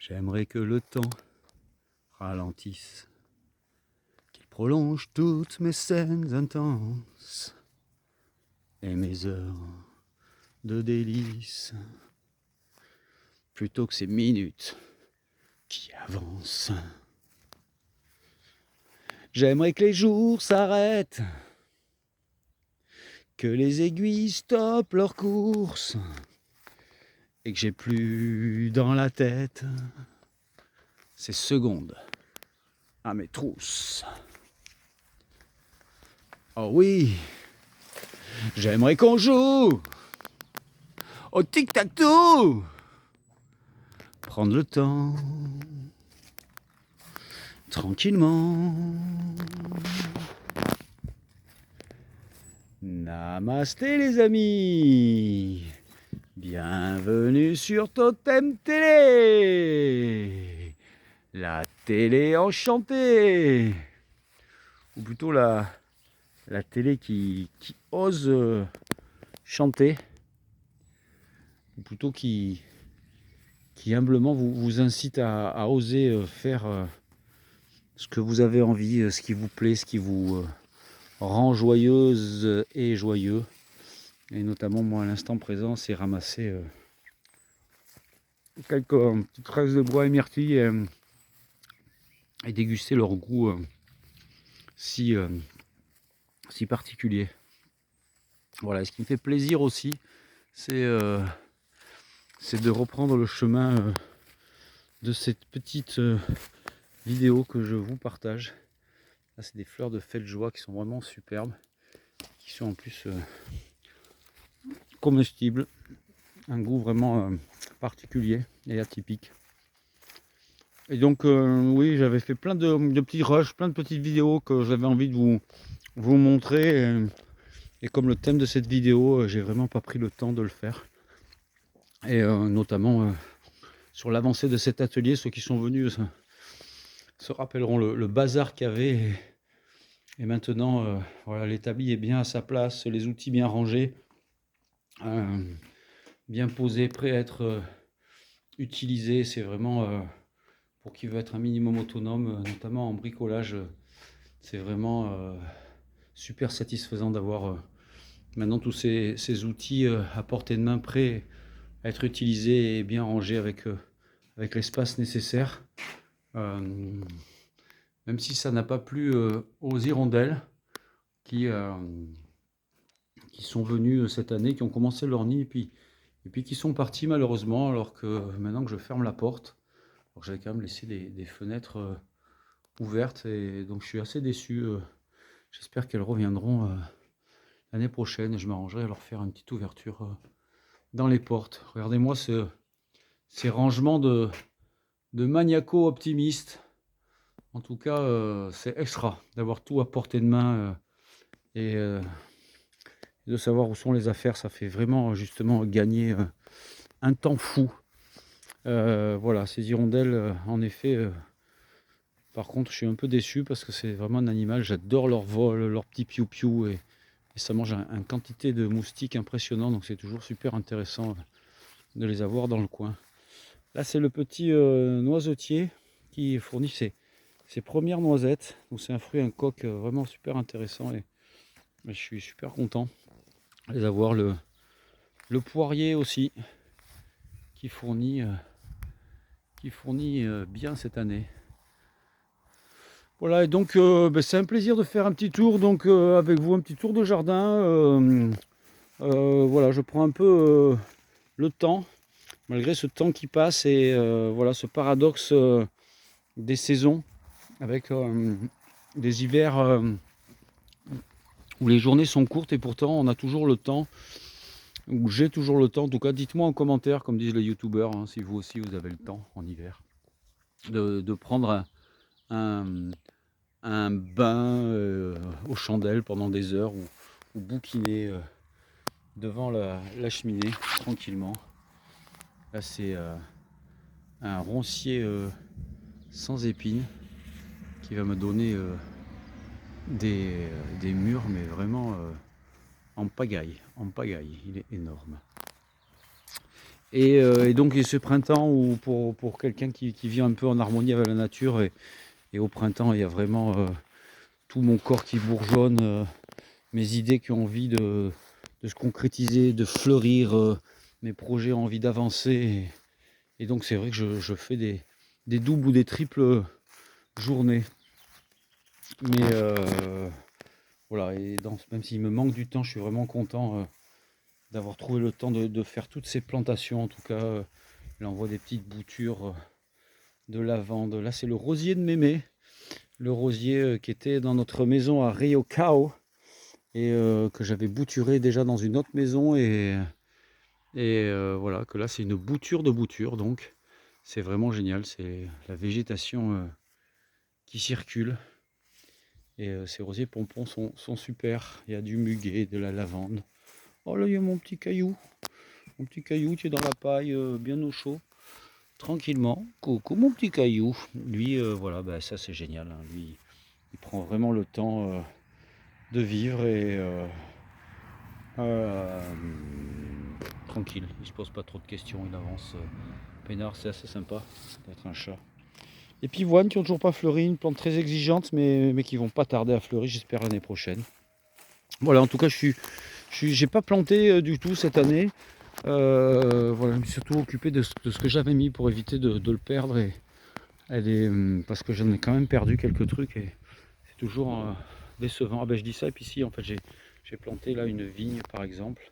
J'aimerais que le temps ralentisse, qu'il prolonge toutes mes scènes intenses et mes heures de délices, plutôt que ces minutes qui avancent. J'aimerais que les jours s'arrêtent, que les aiguilles stoppent leur course et que j'ai plus dans la tête ces secondes à mes trousses. Oh oui, j'aimerais qu'on joue au tic-tac-toe, prendre le temps tranquillement. Namasté les amis, bienvenue sur Totem Télé, la télé enchantée, ou plutôt la télé qui ose chanter, ou plutôt qui humblement vous incite à oser faire ce que vous avez envie, ce qui vous plaît, ce qui vous rend joyeuse et joyeux. Et notamment moi à l'instant présent, c'est ramasser quelques petites fraises de bois et myrtilles et déguster leur goût si particulier. Voilà, ce qui me fait plaisir aussi, c'est de reprendre le chemin de cette petite vidéo que je vous partage. Là, c'est des fleurs de fête-joie qui sont vraiment superbes, qui sont en plus comestibles, un goût vraiment particulier et atypique. Et donc oui, j'avais fait plein de petits rushs, plein de petites vidéos que j'avais envie de vous montrer. Et comme le thème de cette vidéo, j'ai vraiment pas pris le temps de le faire. Et notamment sur l'avancée de cet atelier, ceux qui sont venus se rappelleront le bazar qu'il y avait. Et maintenant, voilà, l'établi est bien à sa place, les outils bien rangés, bien posés, prêts à être utilisés. C'est vraiment, pour qui veut être un minimum autonome, notamment en bricolage, c'est vraiment super satisfaisant d'avoir maintenant tous ces outils à portée de main, prêts à être utilisés et bien rangés avec l'espace nécessaire. Même si ça n'a pas plu aux hirondelles qui sont venus cette année, qui ont commencé leur nid et puis qui sont partis malheureusement, alors que maintenant que je ferme la porte, alors j'avais quand même laissé des fenêtres ouvertes, et donc je suis assez déçu. J'espère qu'elles reviendront l'année prochaine et je m'arrangerai à leur faire une petite ouverture dans les portes. Regardez-moi ces rangements de maniaco-optimistes. En tout cas, c'est extra d'avoir tout à portée de main et de savoir où sont les affaires. Ça fait vraiment justement gagner un temps fou. Voilà, ces hirondelles, en effet, par contre, je suis un peu déçu parce que c'est vraiment un animal. J'adore leur vol, leur petit piou-piou, et ça mange une quantité de moustiques impressionnant. Donc c'est toujours super intéressant de les avoir dans le coin. Là, c'est le petit noisetier qui fournit ses premières noisettes. Donc c'est un fruit, un coq vraiment super intéressant, et je suis super content de les avoir. Le poirier aussi qui fournit bien cette année. Voilà, et donc c'est un plaisir de faire un petit tour donc avec vous, un petit tour de jardin. Voilà, je prends un peu le temps, malgré ce temps qui passe, et voilà ce paradoxe des saisons, avec des hivers où les journées sont courtes et pourtant on a toujours le temps, ou j'ai toujours le temps. En tout cas, dites-moi en commentaire, comme disent les youtubeurs, hein, si vous aussi vous avez le temps en hiver de prendre un bain aux chandelles pendant des heures, ou bouquiner devant la cheminée tranquillement. Là, c'est un roncier sans épines qui va me donner des mûres, mais vraiment en pagaille. Il est énorme. Et donc ce printemps, ou pour quelqu'un qui vit un peu en harmonie avec la nature, et au printemps, il y a vraiment tout mon corps qui bourgeonne, mes idées qui ont envie de se concrétiser, de fleurir, mes projets ont envie d'avancer. Et donc c'est vrai que je fais des doubles ou des triples journées. Mais voilà, et même s'il me manque du temps, je suis vraiment content d'avoir trouvé le temps de faire toutes ces plantations. En tout cas, là on voit des petites boutures de lavande. Là c'est le rosier de Mémé, le rosier qui était dans notre maison à Ryokao, et que j'avais bouturé déjà dans une autre maison, et voilà, que là c'est une bouture de bouture, donc c'est vraiment génial. C'est la végétation qui circule, et ces rosiers pompons sont super. Il y a du muguet, de la lavande. Oh là, il y a mon petit caillou qui est dans la paille, bien au chaud, tranquillement. Coucou mon petit caillou. Lui, voilà, bah, ça c'est génial, hein. Lui, il prend vraiment le temps de vivre, et euh, tranquille. Il se pose pas trop de questions, il avance peinard. C'est assez sympa d'être un chat. Les pivoines qui ont toujours pas fleuri, une plante très exigeante, mais qui vont pas tarder à fleurir, j'espère l'année prochaine. Voilà, en tout cas, j'ai pas planté du tout cette année. Voilà, je me suis surtout occupé de ce que j'avais mis pour éviter de le perdre, parce que j'en ai quand même perdu quelques trucs, et c'est toujours décevant. Ah ben je dis ça, et puis si, en fait j'ai planté là une vigne par exemple.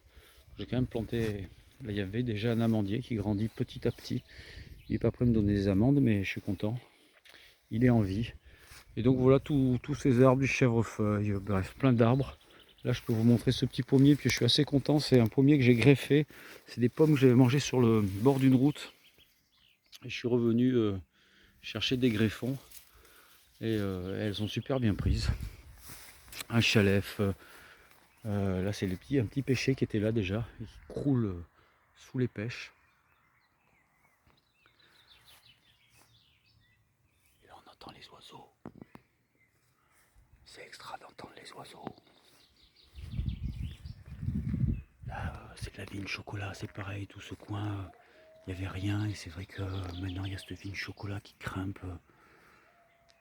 J'ai quand même planté, là il y avait déjà un amandier qui grandit petit à petit. Il n'est pas prêt de me donner des amandes, mais je suis content, il est en vie. Et donc voilà tous ces arbres, du chèvrefeuille, bref, plein d'arbres. Là je peux vous montrer ce petit pommier, puis je suis assez content. C'est un pommier que j'ai greffé. C'est des pommes que j'avais mangées sur le bord d'une route, et je suis revenu chercher des greffons, et elles sont super bien prises. Un chalef, là c'est un petit pêcher qui était là déjà, il croule sous les pêches. Et là on entend les oiseaux. C'est extra d'entendre les oiseaux. Là c'est de la vigne chocolat, c'est pareil, tout ce coin, il n'y avait rien, et c'est vrai que maintenant il y a cette vigne chocolat qui grimpe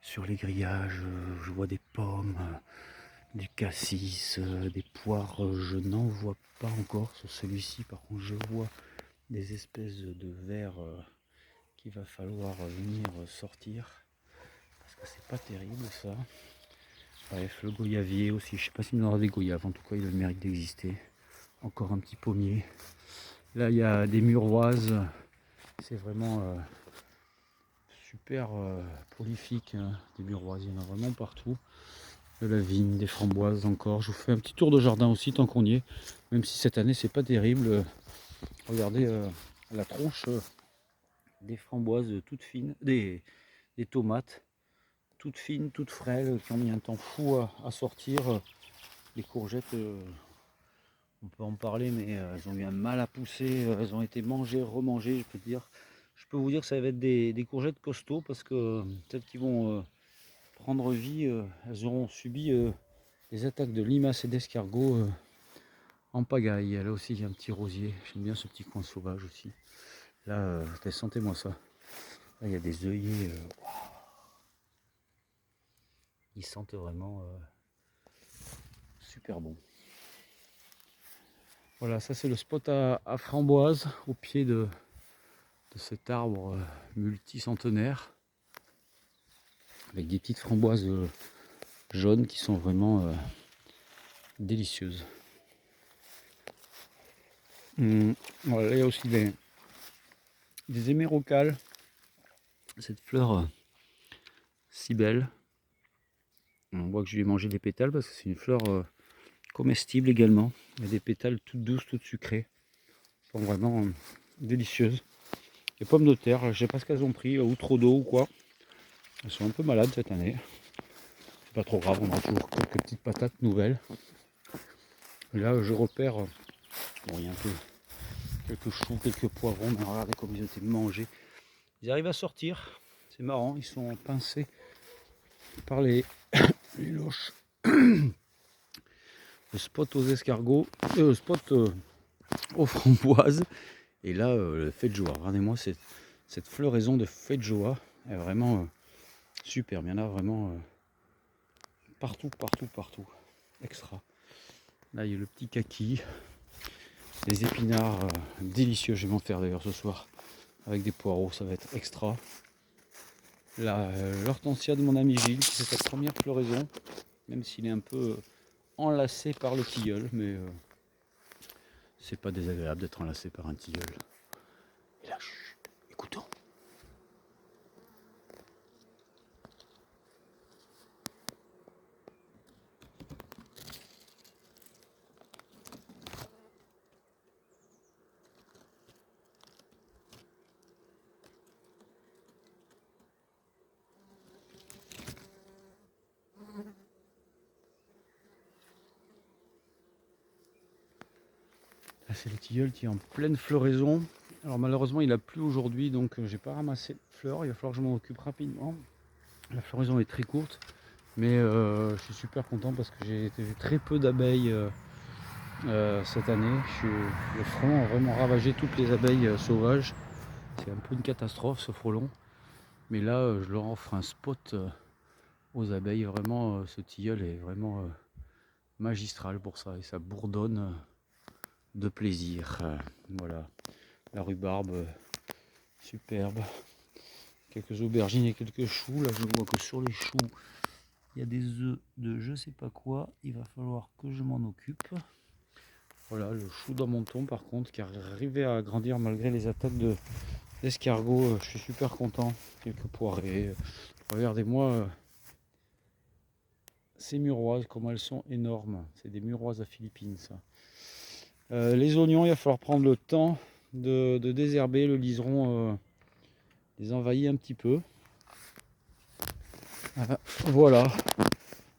sur les grillages. Je vois des pommes, du cassis, des poires. Je n'en vois pas encore sur celui-ci, par contre je vois des espèces de vers qu'il va falloir venir sortir, parce que c'est pas terrible ça. Bref, le goyavier aussi, je sais pas s'il y en aura des goyaves, en tout cas il a le mérite d'exister. Encore un petit pommier. Là il y a des muroises, c'est vraiment super prolifique, hein, des muroises, il y en a vraiment partout. De la vigne, des framboises encore. Je vous fais un petit tour de jardin aussi tant qu'on y est, même si cette année c'est pas terrible. Regardez la tronche des framboises toutes fines, des tomates toutes fines, toutes frêles, qui ont mis un temps fou à sortir. Les courgettes, on peut en parler, mais elles ont eu un mal à pousser. Elles ont été mangées, remangées, je peux vous dire que ça va être des courgettes costauds, parce que celles qui vont prendre vie, elles auront subi des attaques de limaces et d'escargots en pagaille. Là aussi il y a un petit rosier, j'aime bien ce petit coin sauvage aussi. Là, sentez-moi ça. Là il y a des œillets, ils sentent vraiment super bon. Voilà, ça c'est le spot à framboise, au pied de cet arbre multicentenaire, avec des petites framboises jaunes qui sont vraiment délicieuses. Voilà, il y a aussi des hémérocales, cette fleur si belle. On voit que je lui ai mangé des pétales, parce que c'est une fleur comestible également. Il y a des pétales toutes douces, toutes sucrées. Elles sont vraiment délicieuses. Les pommes de terre, je ne sais pas ce qu'elles ont pris, ou trop d'eau ou quoi. Elles sont un peu malades cette année. C'est pas trop grave, on a toujours quelques petites patates nouvelles. Et là je repère, bon il y a un peu quelques choux, quelques poivrons, mais regardez comme ils ont été mangés. Ils arrivent à sortir, c'est marrant, ils sont pincés par les loches. Le spot aux escargots, le spot aux framboises Et là, le feu de joie, regardez-moi cette floraison de feu de joie est vraiment superbe. Il y en a vraiment partout, partout, partout. Extra. Là, il y a le petit kaki, les épinards délicieux. Je vais m'en faire d'ailleurs ce soir avec des poireaux, ça va être extra. Là, l'hortensia de mon ami Gilles, qui fait sa première floraison, même s'il est un peu enlacé par le tilleul, mais c'est pas désagréable d'être enlacé par un tilleul. Et là, écoutons. Là, c'est le tilleul qui est en pleine floraison. Alors malheureusement, il a plu aujourd'hui, donc j'ai pas ramassé de fleurs. Il va falloir que je m'en occupe rapidement. La floraison est très courte, mais je suis super content parce que j'ai très peu d'abeilles cette année. Le frelon a vraiment ravagé toutes les abeilles sauvages. C'est un peu une catastrophe ce frelon. Mais là, je leur offre un spot aux abeilles. Vraiment, ce tilleul est vraiment magistral pour ça. Et ça bourdonne de plaisir. Voilà. La rhubarbe, superbe. Quelques aubergines et quelques choux. Là, je vois que sur les choux, il y a des œufs de je sais pas quoi. Il va falloir que je m'en occupe. Voilà, le chou dans mon thon, par contre, qui est arrivé à grandir malgré les attaques d'escargots. Je suis super content. Quelques poirées. Regardez-moi ces muroises, comment elles sont énormes. C'est des muroises à Philippines, ça. Les oignons, il va falloir prendre le temps de désherber. Le liseron les envahit un petit peu. Voilà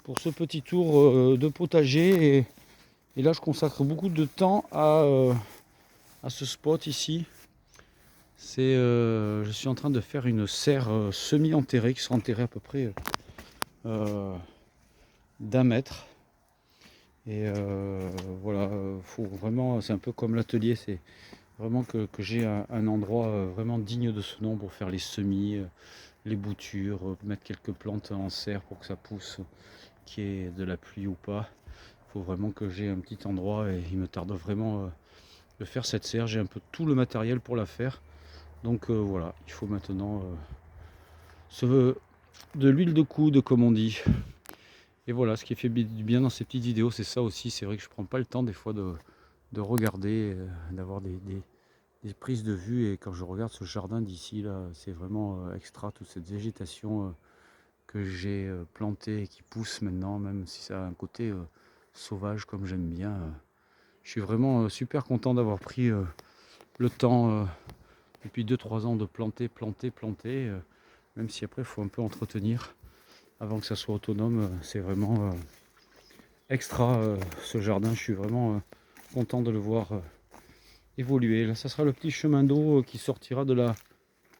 pour ce petit tour de potager. Et là, je consacre beaucoup de temps à ce spot ici. Je suis en train de faire une serre semi-enterrée qui sera enterrée à peu près d'1 mètre. Et voilà, faut vraiment, c'est un peu comme l'atelier, c'est vraiment que j'ai un endroit vraiment digne de ce nom pour faire les semis, les boutures, mettre quelques plantes en serre pour que ça pousse, qu'il y ait de la pluie ou pas. Il faut vraiment que j'ai un petit endroit et il me tarde vraiment de faire cette serre. J'ai un peu tout le matériel pour la faire. Donc voilà, il faut maintenant de l'huile de coude, comme on dit. Et voilà, ce qui fait du bien dans ces petites vidéos, c'est ça aussi. C'est vrai que je prends pas le temps des fois de regarder, d'avoir des prises de vue. Et quand je regarde ce jardin d'ici, là, c'est vraiment extra, toute cette végétation que j'ai plantée et qui pousse maintenant, même si ça a un côté sauvage comme j'aime bien. Je suis vraiment super content d'avoir pris le temps depuis 2-3 ans de planter, même si après il faut un peu entretenir avant que ça soit autonome. C'est vraiment extra ce jardin. Je suis vraiment content de le voir évoluer. Là, ça sera le petit chemin d'eau qui sortira de la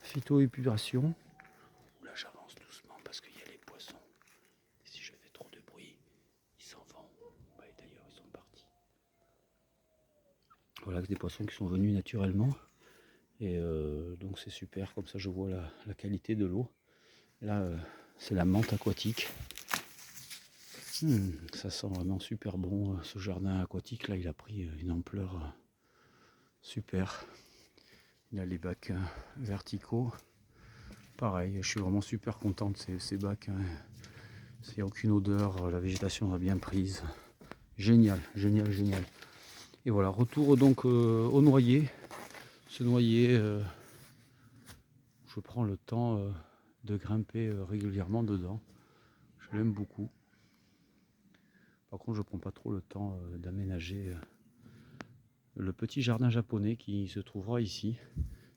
phytoépuration. Là, j'avance doucement parce qu'il y a les poissons. Et si je fais trop de bruit, ils s'en vont. Ouais, d'ailleurs, ils sont partis. Voilà, des poissons qui sont venus naturellement. Et donc c'est super, comme ça je vois la qualité de l'eau. Là, c'est la menthe aquatique. Ça sent vraiment super bon, ce jardin aquatique. Là, il a pris une ampleur super. Il a les bacs verticaux. Pareil, je suis vraiment super content de ces bacs. Il n'y a aucune odeur, la végétation va bien prise. Génial, génial, génial. Et voilà, retour donc au noyer. Ce noyer, je prends le temps de grimper régulièrement dedans. Je l'aime beaucoup. Par contre, je prends pas trop le temps d'aménager le petit jardin japonais qui se trouvera ici.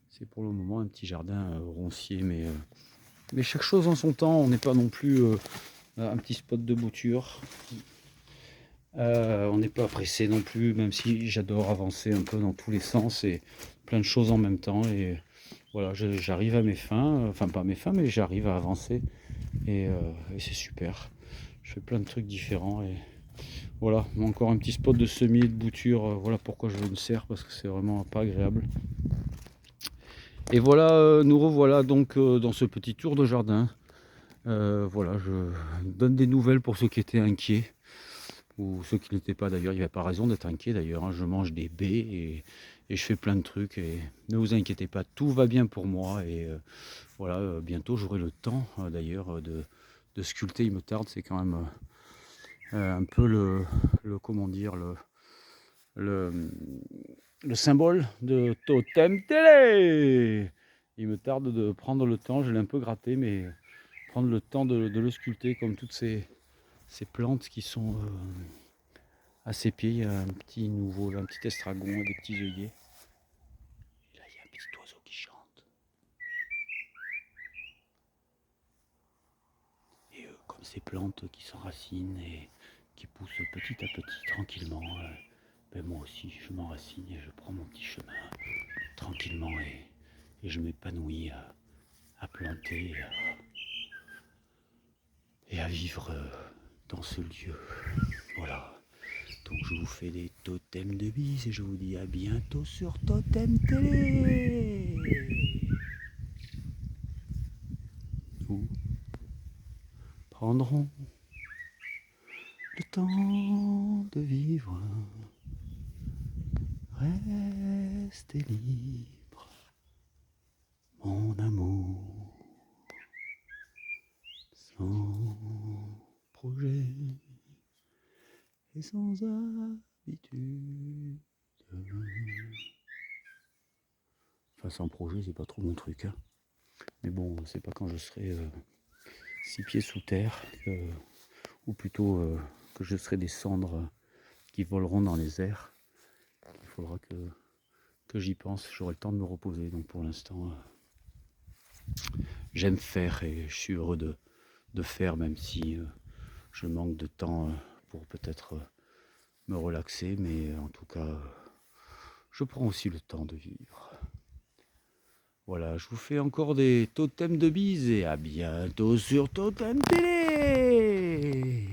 C'est pour le moment un petit jardin roncier, mais chaque chose en son temps. On n'est pas non plus un petit spot de bouture. On n'est pas pressé non plus, même si j'adore avancer un peu dans tous les sens et plein de choses en même temps. Et voilà, j'arrive à mes fins, enfin pas à mes fins, mais j'arrive à avancer et c'est super. Je fais plein de trucs différents et Voilà, encore un petit spot de semis, de bouture. Voilà pourquoi je veux une serre, parce que c'est vraiment pas agréable. Et voilà, nous revoilà donc dans ce petit tour de jardin. Voilà, je donne des nouvelles pour ceux qui étaient inquiets, ou ceux qui n'étaient pas d'ailleurs. Il n'y avait pas raison d'être inquiet d'ailleurs, hein. Je mange des baies et je fais plein de trucs. Et ne vous inquiétez pas, tout va bien pour moi. Et voilà, bientôt j'aurai le temps d'ailleurs de sculpter. Il me tarde, c'est quand même un peu comment dire, le, le symbole de Totem Télé. Il me tarde de prendre le temps, je l'ai un peu gratté, mais prendre le temps de le sculpter comme toutes ces plantes qui sont à ses pieds. Il y a un petit nouveau, là, un petit estragon et des petits œillets. Et là, il y a un petit oiseau qui chante. Et comme ces plantes qui s'enracinent et qui poussent petit à petit, tranquillement, ben moi aussi, je m'enracine et je prends mon petit chemin tranquillement et je m'épanouis à planter et à vivre dans ce lieu. Voilà. Donc je vous fais des totems de bises et je vous dis à bientôt sur Totem Télé. Nous prendrons le temps de vivre. Restez libre, mon amour, sans projet et sans habitude. Enfin, sans projet, c'est pas trop mon truc, hein. Mais bon, c'est pas quand je serai 6 pieds sous terre, ou plutôt que je serai des cendres qui voleront dans les airs. Il faudra que j'y pense, j'aurai le temps de me reposer. Donc pour l'instant, j'aime faire et je suis heureux de faire, même si je manque de temps pour peut-être me relaxer. Mais en tout cas, je prends aussi le temps de vivre. Voilà, je vous fais encore des totems de bise et à bientôt sur Totem Télé.